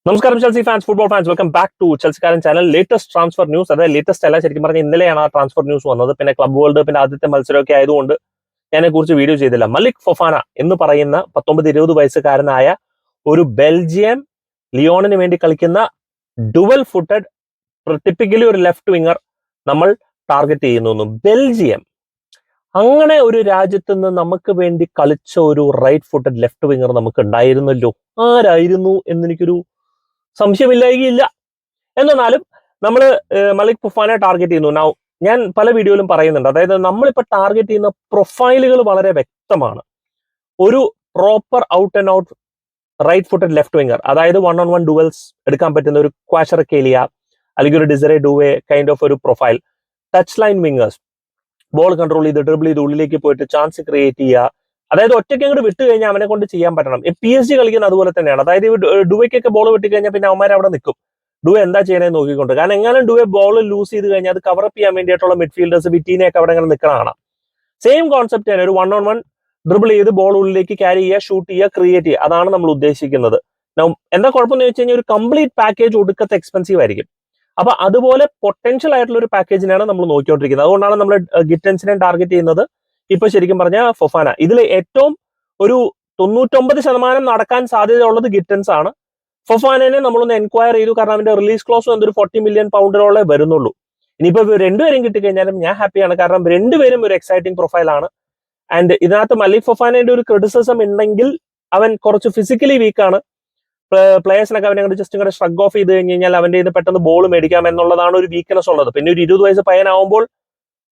നമസ്കാരം Chelsea fans, football fans, welcome back to ചെൽസിക്കാരൻ channel. Latest transfer news, അതായത് latest അല്ല, ശരിക്കും പറഞ്ഞാൽ ഇന്നലെയാണ് ആ ട്രാൻസ്ഫർ ന്യൂസ് വന്നത്. പിന്നെ ക്ലബ് വേൾഡ് കപ്പിന്റെ ആദ്യത്തെ മത്സരമൊക്കെ ആയതുകൊണ്ട് ഞാൻ കുറിച്ച് വീഡിയോ ചെയ്തില്ല. മലിക് ഫൊഫാന എന്ന് പറയുന്ന 19-20 വയസ്സുകാരനായ ഒരു ബെൽജിയം ലിയോണിന് വേണ്ടി കളിക്കുന്ന ഡുവൽ ഫുട്ടഡ്, ടിപ്പിക്കലി ഒരു ലെഫ്റ്റ് വിങ്ങർ നമ്മൾ ടാർഗറ്റ് ചെയ്യുന്നു. ബെൽജിയം അങ്ങനെ ഒരു രാജ്യത്ത് നിന്ന് നമുക്ക് വേണ്ടി കളിച്ച ഒരു റൈറ്റ് ഫുട്ടഡ് ലെഫ്റ്റ് വിങ്ങർ നമുക്ക് ഉണ്ടായിരുന്നല്ലോ. ആരായിരുന്നു എന്നെനിക്കൊരു സംശയമില്ലായില്ല. എന്നാലും നമ്മൾ മലിക് ഫൊഫാനെ ടാർഗറ്റ് ചെയ്യുന്നു. ഞാൻ പല വീഡിയോയിലും പറയുന്നുണ്ട്, അതായത് നമ്മളിപ്പോ ടാർഗറ്റ് ചെയ്യുന്ന പ്രൊഫൈലുകൾ വളരെ വ്യക്തമാണ്. ഒരു proper out and out right footed left winger, അതായത് 1-on-1 ഡുവൽസ് എടുക്കാൻ പറ്റുന്ന ഒരു ക്വാഷറക്കേലിയ അല്ലെങ്കിൽ ഒരു ഡിസറെ ഡുവേ കൈൻഡ് ഓഫ് ഒരു profile. Touch line wingers, ball control ചെയ്ത് ഡ്രിബിൾ ചെയ്ത് ഉള്ളിലേക്ക് പോയിട്ട് ചാൻസ് ക്രിയേറ്റ് ചെയ്യുക. അതായത് ഒറ്റയ്ക്ക് അങ്ങോട്ട് വിട്ട് കഴിഞ്ഞാൽ അവനെ കൊണ്ട് ചെയ്യാൻ പറ്റണം. PSG കളിക്കുന്ന അതുപോലെ തന്നെയാണ്. അതായത് ഡുവയ്ക്കൊക്കെ ബോൾ വിട്ട് കഴിഞ്ഞാൽ പിന്നെ അവന്മാർ അവിടെ നിൽക്കും, ഡുവെ എന്താ ചെയ്യണമെന്ന് നോക്കിക്കൊണ്ട്. കാരണം എങ്ങാനും ഡുവെ ബോൾ ലൂസ് ചെയ്ത് കഴിഞ്ഞാൽ അത് കവറപ്പ് ചെയ്യാൻ വേണ്ടിയിട്ടുള്ള മിഡ്ഫീൽഡേഴ്സ് വിറ്റീനെയൊക്കെ അവിടെ ഇങ്ങനെ നിൽക്കണതാണ്. സെയിം കോൺസെപ്റ്റ് തന്നെ, ഒരു 1-on-1 ഡ്രിബിൾ ചെയ്ത് ബോൾ ഉള്ളിലേക്ക് ക്യാരി ചെയ്യുക, ഷൂട്ട് ചെയ്യുക, ക്രിയേറ്റ് ചെയ്യുക. അതാണ് നമ്മൾ ഉദ്ദേശിക്കുന്നത്. എന്താ കുഴപ്പമെന്ന് വെച്ച് കഴിഞ്ഞാൽ ഒരു കംപ്ലീറ്റ് പാക്കേജ് ഒടുക്കത്തെ എക്സ്പെൻസീവ് ആയിരിക്കും. അപ്പൊ അതുപോലെ പൊട്ടൻഷ്യൽ ആയിട്ടുള്ള ഒരു പാക്കേജിനാണ് നമ്മൾ നോക്കിക്കൊണ്ടിരിക്കുന്നത്. അതുകൊണ്ടാണ് നമ്മൾ ഗിറ്റൻസിനെ ടാർഗറ്റ് ചെയ്യുന്നത്. ഇപ്പൊ ശരിക്കും പറഞ്ഞാൽ ഫൊഫാന, ഇതിൽ ഏറ്റവും ഒരു 99% നടക്കാൻ സാധ്യതയുള്ളത് ഗിറ്റൻസ് ആണ്. ഫൊഫാനെ നമ്മളൊന്ന് എൻക്വയർ ചെയ്തു, കാരണം അവന്റെ റിലീസ് ക്ലോസ് എന്തൊരു 40 million പൗണ്ടിനോളെ വരുന്നുള്ളൂ. ഇനിയിപ്പോ രണ്ടുപേരും കിട്ടിക്കഴിഞ്ഞാലും ഞാൻ ഹാപ്പിയാണ്, കാരണം രണ്ടുപേരും ഒരു എക്സൈറ്റിംഗ് പ്രൊഫൈലാണ്. ആൻഡ് ഇതിനകത്ത് മലിക് ഫൊഫാനയുടെ ഒരു ക്രിറ്റിസിസം ഉണ്ടെങ്കിൽ അവൻ കുറച്ച് ഫിസിക്കലി വീക്കാണ്. പ്ലേയേഴ്സിനൊക്കെ അവനെ ജസ്റ്റ് ഇങ്ങനെ സ്ട്രഗ് ഓഫ് ചെയ്ത് കഴിഞ്ഞ് കഴിഞ്ഞാൽ അവന്റെ ഇത് പെട്ടെന്ന് ബോൾ മേടിക്കാം എന്നുള്ളതാണ് ഒരു വീക്ക്നെസ് ഉള്ളത്. പിന്നെ ഒരു 20 വയസ്സ് പയ്യനാവുമ്പോൾ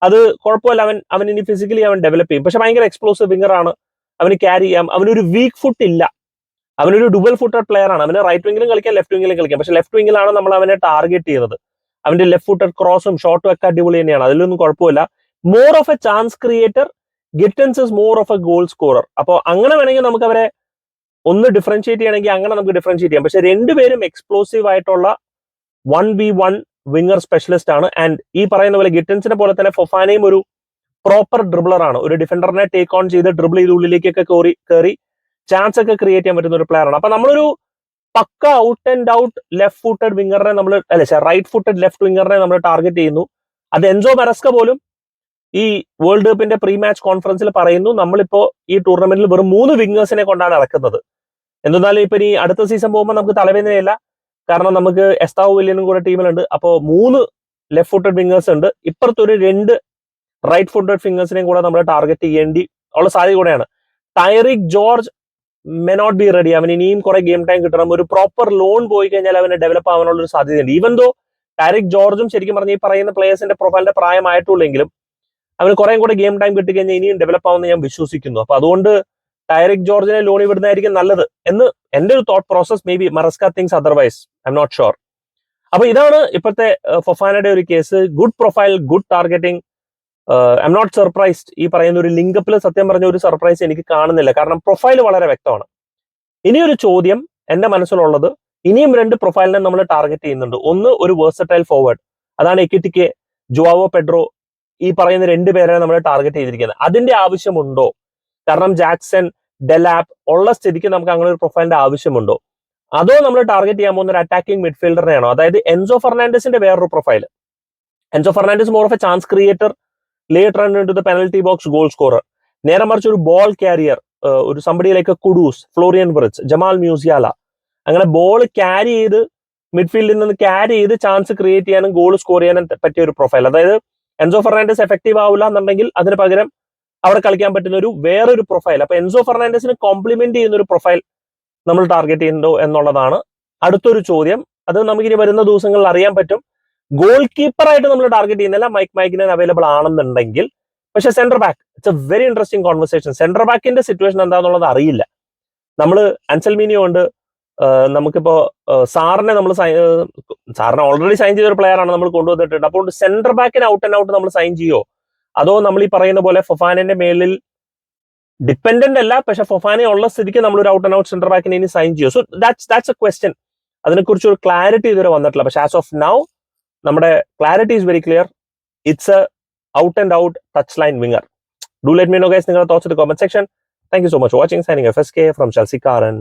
അത് കുഴപ്പമില്ല, അവൻ ഇനി ഫിസിക്കലി അവൻ ഡെവലപ്പ് ചെയ്യും. പക്ഷെ ഭയങ്കര എക്സ്പ്ലോസീവ് വിങ്ങർ ആണ്, അവന് ക്യാരി ചെയ്യാം. അവനൊരു വീക്ക് ഫുട്ട് ഇല്ല, അവനൊരു ഡുവൽ ഫുട്ടഡ് പ്ലെയർ ആണ്. അവന് റൈറ്റ് വിംഗിലും കളിക്കാം, ലെഫ്റ്റ് വിംഗിലും കളിക്കാം. പക്ഷെ ലെഫ്റ്റ് വിംഗിലാണ് നമ്മൾ അവനെ ടാർഗറ്റ് ചെയ്യുന്നത്. അവന്റെ ലെഫ്റ്റ് ഫുട്ടഡ് ക്രോസും ഷോട്ടും ഒക്കെ അടിപൊളി തന്നെയാണ്, അതിലൊന്നും കുഴപ്പമില്ല. More of a chance creator, Gittens is more of A goal scorer. അപ്പോൾ അങ്ങനെ വേണമെങ്കിൽ നമുക്ക് അവരെ ഒന്ന് ഡിഫറൻഷിയേറ്റ് ചെയ്യണമെങ്കിൽ അങ്ങനെ നമുക്ക് ഡിഫറൻഷിയേറ്റ് ചെയ്യാം. പക്ഷെ രണ്ടുപേരും എക്സ്പ്ലോസീവ് ആയിട്ടുള്ള 1v1 വിങ്ങർ സ്പെഷ്യലിസ്റ്റ് ആണ്. ആൻഡ് ഈ പറയുന്ന പോലെ ഗിറ്റൻസിനെ പോലെ തന്നെ ഫൊഫാനയും ഒരു പ്രോപ്പർ ഡ്രിബിളർ ആണ്. ഒരു ഡിഫൻഡറിനെ ടേക്ക് ഓൺ ചെയ്ത് ഡ്രിബിൾ ചെയ്ത് ഉള്ളിലേക്കൊക്കെ കയറി ചാൻസ് ഒക്കെ ക്രിയേറ്റ് ചെയ്യാൻ പറ്റുന്ന ഒരു പ്ലെയർ ആണ്. അപ്പൊ നമ്മളൊരു പക്ക out and out left footed വിങ്ങറിനെ നമ്മൾ റൈറ്റ് ഫുട്ടഡ് ലെഫ്റ്റ് വിങ്ങറിനെ നമ്മൾ ടാർഗറ്റ് ചെയ്യുന്നു. അത് എൻസോ മരസ്ക പോലും ഈ വേൾഡ് കപ്പിന്റെ പ്രീ മാച്ച് കോൺഫറൻസിൽ പറയുന്നു, നമ്മളിപ്പോ ഈ ടൂർണമെന്റിൽ വെറും 3 വിങ്ങേഴ്സിനെ കൊണ്ടാണ് ഇറക്കുന്നത്. എന്തെന്നാലും ഇപ്പൊ ഈ അടുത്ത സീസൺ പോകുമ്പോൾ നമുക്ക് തലവേദനയില്ല, കാരണം നമുക്ക് എസ്താവോ വില്യനും കൂടെ ടീമിലുണ്ട്. അപ്പോൾ 3 ലെഫ്റ്റ് ഫുട്ടഡ് വിങ്ങേഴ്സ് ഉണ്ട്. ഇപ്പുറത്തൊരു 2 റൈറ്റ് ഫുട്ടഡ് ഫിംഗേഴ്സിനെയും കൂടെ നമ്മൾ ടാർഗറ്റ് ചെയ്യേണ്ടി ഉള്ള സാധ്യത കൂടെയാണ്. Tyrique George may not be ready. അവൻ ഇനിയും കുറെ ഗെയിം ടൈം കിട്ടണം. ഒരു പ്രോപ്പർ ലോൺ പോയി കഴിഞ്ഞാൽ അവന് ഡെവലപ്പ് ആവാനുള്ള ഒരു സാധ്യതയുണ്ട്. ഈവൻ ദോ ടൈറിക് ജോർജും ശരിക്കും പറഞ്ഞ ഈ പറയുന്ന പ്ലേയേഴ്സിന്റെ പ്രൊഫൈലിന്റെ പ്രായമായിട്ടുള്ളെങ്കിലും അവന് കുറേം കൂടെ ഗെയിം ടൈം കിട്ടിക്കഴിഞ്ഞാൽ ഇനിയും ഡെവലപ്പ് ആവുമെന്ന് ഞാൻ വിശ്വസിക്കുന്നു. അപ്പൊ അതുകൊണ്ട് ടൈറിക് ജോർജിനെ ലോൺ വിടുന്നതായിരിക്കും നല്ലത് എന്ന് എന്റെ ഒരു thought process. Maybe Maresca thinks otherwise, I'm not sure. അപ്പൊ ഇതാണ് ഇപ്പോഴത്തെ ഫൊഫാനയുടെ ഒരു case. Good profile, good targeting. I'm not surprised. ഈ പറയുന്ന ഒരു ലിങ്കപ്പിൽ സത്യം പറഞ്ഞ ഒരു സർപ്രൈസ് എനിക്ക് കാണുന്നില്ല, കാരണം പ്രൊഫൈൽ വളരെ വ്യക്തമാണ്. ഇനിയൊരു ചോദ്യം എന്റെ മനസ്സിലുള്ളത്, ഇനിയും 2 പ്രൊഫൈലിനെ നമ്മൾ ടാർഗറ്റ് ചെയ്യുന്നുണ്ട്. ഒന്ന് ഒരു വേഴ്സറ്റൈൽ ഫോർവേഡ്, അതാണ് എക്കിറ്റിക്കെ, ജുവാവോ പെഡ്രോ. ഈ പറയുന്ന 2 പേരെ നമ്മൾ ടാർഗറ്റ് ചെയ്തിരിക്കുന്നത്. അതിന്റെ ആവശ്യമുണ്ടോ? കാരണം ജാക്സൺ, ഡെലാപ്പ് ഉള്ള സ്ഥിതിക്ക് നമുക്ക് അങ്ങനെ ഒരു പ്രൊഫൈലിന്റെ ആവശ്യമുണ്ടോ? അതോ നമ്മൾ ടാർഗറ്റ് ചെയ്യാൻ പോകുന്ന ഒരു അറ്റാക്കിംഗ് മിഡ്ഫീൽഡറിനെയാണോ? അതായത് എൻസോ ഫെർണാണ്ടസിന്റെ വേറൊരു profile. Enzo Fernandez more of a chance creator, late run into the penalty box, goal scorer. നേരെ മറിച്ച് ഒരു ബോൾ ക്യാരിയർ, ഒരു സംബടിയിലേക്ക് Kudus, Florian Wirtz, Jamal Musiala, അങ്ങനെ ബോൾ ക്യാരി ചെയ്ത് മിഡ്ഫീൽഡിൽ നിന്ന് ക്യാരി ചെയ്ത് ചാൻസ് ക്രിയേറ്റ് ചെയ്യാനും ഗോൾ സ്കോർ ചെയ്യാനും പറ്റിയ ഒരു പ്രൊഫൈൽ. അതായത് എൻസോ ഫെർണാണ്ടസ് എഫക്റ്റീവ് ആവില്ല എന്നുണ്ടെങ്കിൽ അതിന് പകരം അവിടെ കളിക്കാൻ പറ്റുന്ന ഒരു വേറൊരു പ്രൊഫൈൽ. അപ്പൊ എൻസോ ഫെർണാണ്ടസിന് കോംപ്ലിമെന്റ് ചെയ്യുന്ന ഒരു പ്രൊഫൈൽ നമ്മൾ ടാർഗറ്റ് ചെയ്യുന്നുണ്ടോ എന്നുള്ളതാണ് അടുത്തൊരു ചോദ്യം. അത് നമുക്കിനി വരുന്ന ദിവസങ്ങളിൽ അറിയാൻ പറ്റും. ഗോൾ കീപ്പറായിട്ട് നമ്മൾ ടാർഗറ്റ് ചെയ്യുന്നില്ല, മൈക്കിനെ അവൈലബിൾ ആണെന്നുണ്ടെങ്കിൽ. പക്ഷെ centre back, it's a very interesting conversation. Centre ബാക്കിന്റെ സിറ്റുവേഷൻ എന്താണെന്നുള്ളത് അറിയില്ല. നമ്മൾ അൻസൽമീനിയോ ഉണ്ട്, നമുക്കിപ്പോ സാറിനെ ഓൾറെഡി സൈൻ ചെയ്ത ഒരു പ്ലെയർ ആണ് നമ്മൾ കൊണ്ടുവന്നിട്ടുണ്ട്. അപ്പോൾ സെന്റർ ബാക്കിന് ഔട്ട് ആൻഡ് ഔട്ട് നമ്മൾ സൈൻ ചെയ്യോ, അതോ നമ്മൾ ഈ പറയുന്ന പോലെ ഫൊഫാനന്റെ മേലിൽ ഡിപ്പെൻഡന്റ് അല്ല, പക്ഷെ ഫൊഫാനെ ഉള്ള സ്ഥിതിക്ക് നമ്മൾ ഒരു ഔട്ട് ആൻഡ് ഔട്ട് സെന്റർ ബാക്കിനെ ഇനി സൈൻ ചെയ്യോ? So that's a question. അതിനെക്കുറിച്ച് ഒരു ക്ലാരിറ്റി ഇതുവരെ വന്നിട്ടില്ല. പക്ഷെ ആസ് ഓഫ് നൗ നമ്മുടെ clarity is very clear. It's a out and out touchline winger. Do let me know guys നിങ്ങളുടെ thoughts in the comment section. Thank you so much for watching. Signing FSK from ചെൽസിക്കാരൻ.